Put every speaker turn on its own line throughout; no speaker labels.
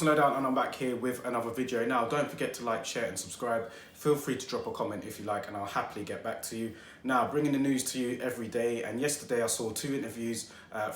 Tyson Lowdown, and I'm back here with another video. Now, don't forget to like, share and subscribe. Feel free to drop a comment if you like, and I'll happily get back to you. Now, bringing the news to you every day, and yesterday I saw two interviews,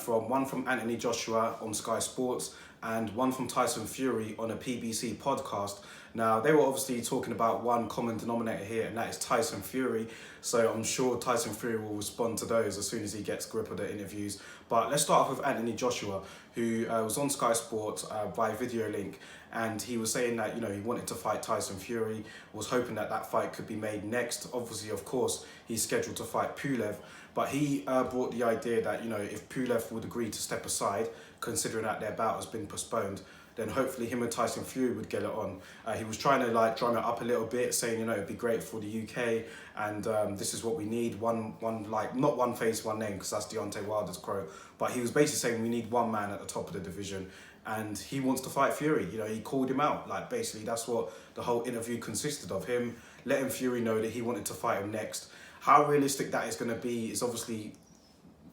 one from Anthony Joshua on Sky Sports and one from Tyson Fury on a PBC podcast. Now, they were obviously talking about one common denominator here, and that is Tyson Fury. So I'm sure Tyson Fury will respond to those as soon as he gets grip of the interviews. But let's start off with Anthony Joshua, who was on Sky Sports by video link, and he was saying that, he wanted to fight Tyson Fury, was hoping that that fight could be made next. Obviously, of course, he's scheduled to fight Pulev, but he brought the idea that, if Pulev would agree to step aside, considering that their bout has been postponed, then hopefully him and Tyson Fury would get it on. He was trying to drum it up a little bit, saying, it'd be great for the UK, and this is what we need. Not one face, one name, because that's Deontay Wilder's quote, but he was basically saying we need one man at the top of the division, and he wants to fight Fury. He called him out. Basically, that's what the whole interview consisted of, him letting Fury know that he wanted to fight him next. How realistic that is going to be is obviously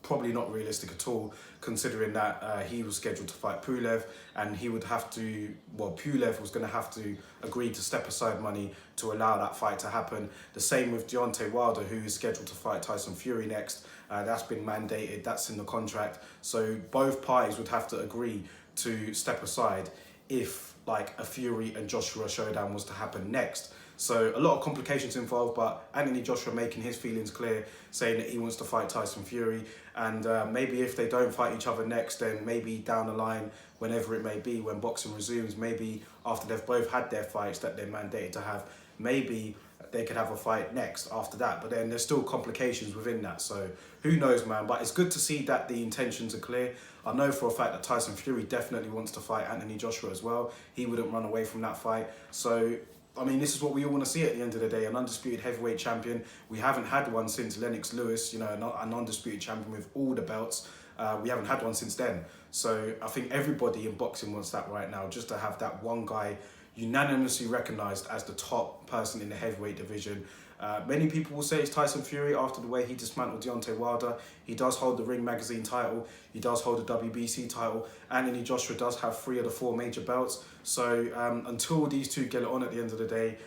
probably not realistic at all, considering that he was scheduled to fight Pulev, and he would have to, Pulev was going to have to agree to step aside money to allow that fight to happen. The same with Deontay Wilder, who is scheduled to fight Tyson Fury next. That's been mandated, that's in the contract. So both parties would have to agree to step aside if a Fury and Joshua showdown was to happen next. So a lot of complications involved, but Anthony Joshua making his feelings clear, saying that he wants to fight Tyson Fury, and maybe if they don't fight each other next, then maybe down the line, whenever it may be, when boxing resumes, maybe after they've both had their fights that they're mandated to have, maybe they could have a fight next after that. But then there's still complications within that, so who knows, man. But it's good to see that the intentions are clear. I know for a fact that Tyson Fury definitely wants to fight Anthony Joshua as well. He wouldn't run away from that fight. So this is what we all want to see at the end of the day, an undisputed heavyweight champion. We haven't had one since Lennox Lewis, an undisputed champion with all the belts. We haven't had one since then. So I think everybody in boxing wants that right now, just to have that one guy unanimously recognised as the top person in the heavyweight division. Many people will say it's Tyson Fury after the way he dismantled Deontay Wilder. He does hold the Ring Magazine title. He does hold the WBC title. Anthony Joshua does have 3 of the 4 major belts. So until these two get it on at the end of the day,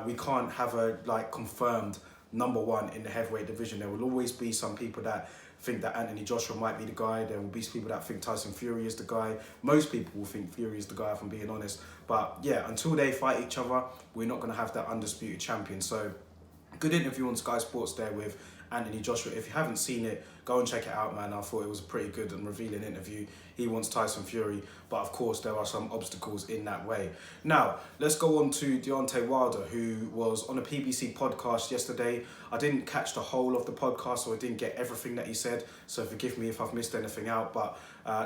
we can't have a confirmed number one in the heavyweight division. There will always be some people that think that Anthony Joshua might be the guy. There will be people that think Tyson Fury is the guy. Most people will think Fury is the guy, if I'm being honest. But yeah, until they fight each other, we're not going to have that undisputed champion. So good interview on Sky Sports there with Anthony Joshua. If you haven't seen it, go and check it out, man. I thought it was a pretty good and revealing interview. He wants Tyson Fury, but of course there are some obstacles in that way. Now, let's go on to Deontay Wilder, who was on a PBC podcast yesterday. I didn't catch the whole of the podcast, so I didn't get everything that he said, so forgive me if I've missed anything out, but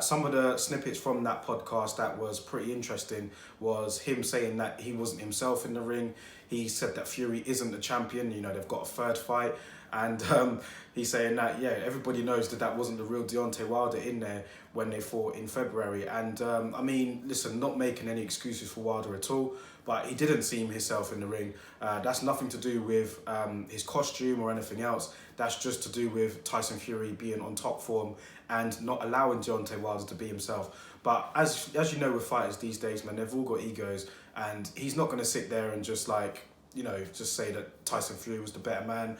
some of the snippets from that podcast that was pretty interesting was him saying that he wasn't himself in the ring. He said that Fury isn't the champion, they've got a third fight. And he's saying that, everybody knows that that wasn't the real Deontay Wilder in there when they fought in February. And listen, not making any excuses for Wilder at all, but he didn't seem himself in the ring. That's nothing to do with his costume or anything else. That's just to do with Tyson Fury being on top form and not allowing Deontay Wilder to be himself. But as you know with fighters these days, man, they've all got egos, and he's not going to sit there and just just say that Tyson Fury was the better man.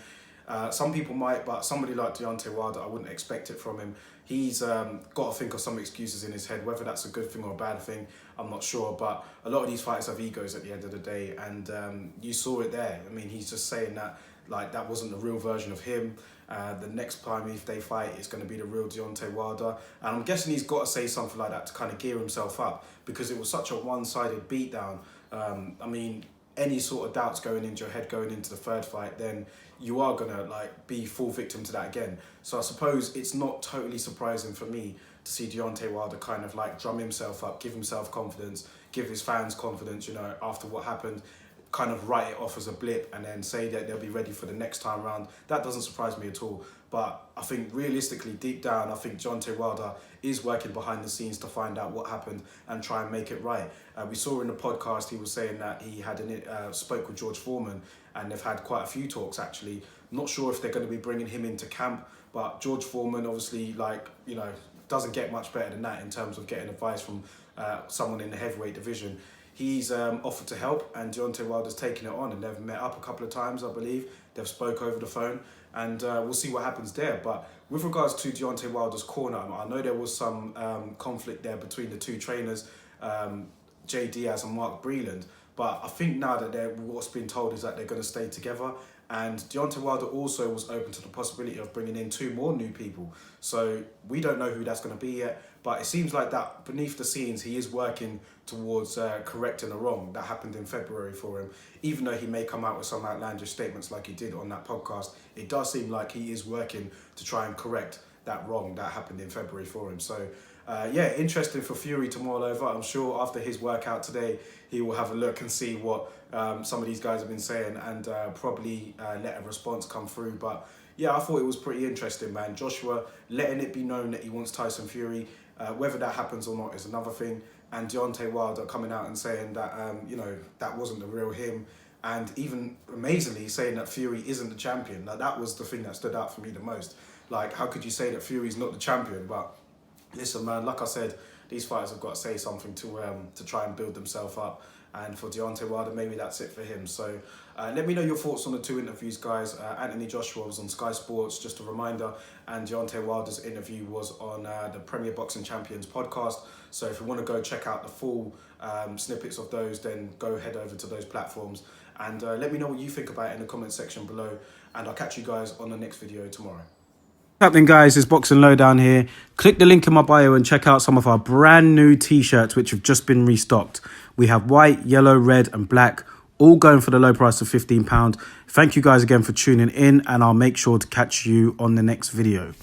Some people might, but somebody like Deontay Wilder, I wouldn't expect it from him. He's got to think of some excuses in his head. Whether that's a good thing or a bad thing, I'm not sure. But a lot of these fighters have egos at the end of the day, and you saw it there. He's just saying that that wasn't the real version of him. The next time if they fight, it's going to be the real Deontay Wilder. And I'm guessing he's got to say something like that to kind of gear himself up, because it was such a one-sided beatdown. Any sort of doubts going into your head going into the third fight, then you are gonna be full victim to that again. So I suppose it's not totally surprising for me to see Deontay Wilder kind of drum himself up, give himself confidence, give his fans confidence, after what happened, kind of write it off as a blip and then say that they'll be ready for the next time round. That doesn't surprise me at all. But I think realistically, deep down, I think Deontay Wilder is working behind the scenes to find out what happened and try and make it right. We saw in the podcast, he was saying that he had spoke with George Foreman, and they've had quite a few talks actually. Not sure if they're going to be bringing him into camp, but George Foreman, obviously, doesn't get much better than that in terms of getting advice from someone in the heavyweight division. He's offered to help, and Deontay Wilder's taken it on, and they've met up a couple of times, I believe. They've spoke over the phone, and we'll see what happens there. But with regards to Deontay Wilder's corner, I know there was some conflict there between the two trainers, Jay Diaz and Mark Breland. But I think now that what's been told is that they're going to stay together. And Deontay Wilder also was open to the possibility of bringing in 2 more new people. So we don't know who that's going to be yet. But it seems like that beneath the scenes, he is working towards correcting the wrong that happened in February for him. Even though he may come out with some outlandish statements like he did on that podcast, it does seem like he is working to try and correct that wrong that happened in February for him. So yeah, interesting for Fury to mull over. I'm sure after his workout today, he will have a look and see what some of these guys have been saying, and probably let a response come through. But yeah, I thought it was pretty interesting, man. Joshua letting it be known that he wants Tyson Fury. Whether that happens or not is another thing. And Deontay Wilder coming out and saying that, you know, that wasn't the real him. And even amazingly saying that Fury isn't the champion. Like, that was the thing that stood out for me the most. Like, how could you say that Fury's not the champion? But listen, man, like I said, these fighters have got to say something to try and build themselves up. And for Deontay Wilder, maybe that's it for him. So let me know your thoughts on the 2 interviews, guys. Anthony Joshua was on Sky Sports, just a reminder. And Deontay Wilder's interview was on the Premier Boxing Champions podcast. So if you want to go check out the full snippets of those, then go head over to those platforms. And let me know what you think about it in the comment section below. And I'll catch you guys on the next video tomorrow. What's happening, guys? It's Boxing Lowdown here. Click the link in my bio and check out some of our brand new t-shirts which have just been restocked. We have white, yellow, red and black, all going for the low price of £15. Thank you guys again for tuning in, and I'll make sure to catch you on the next video.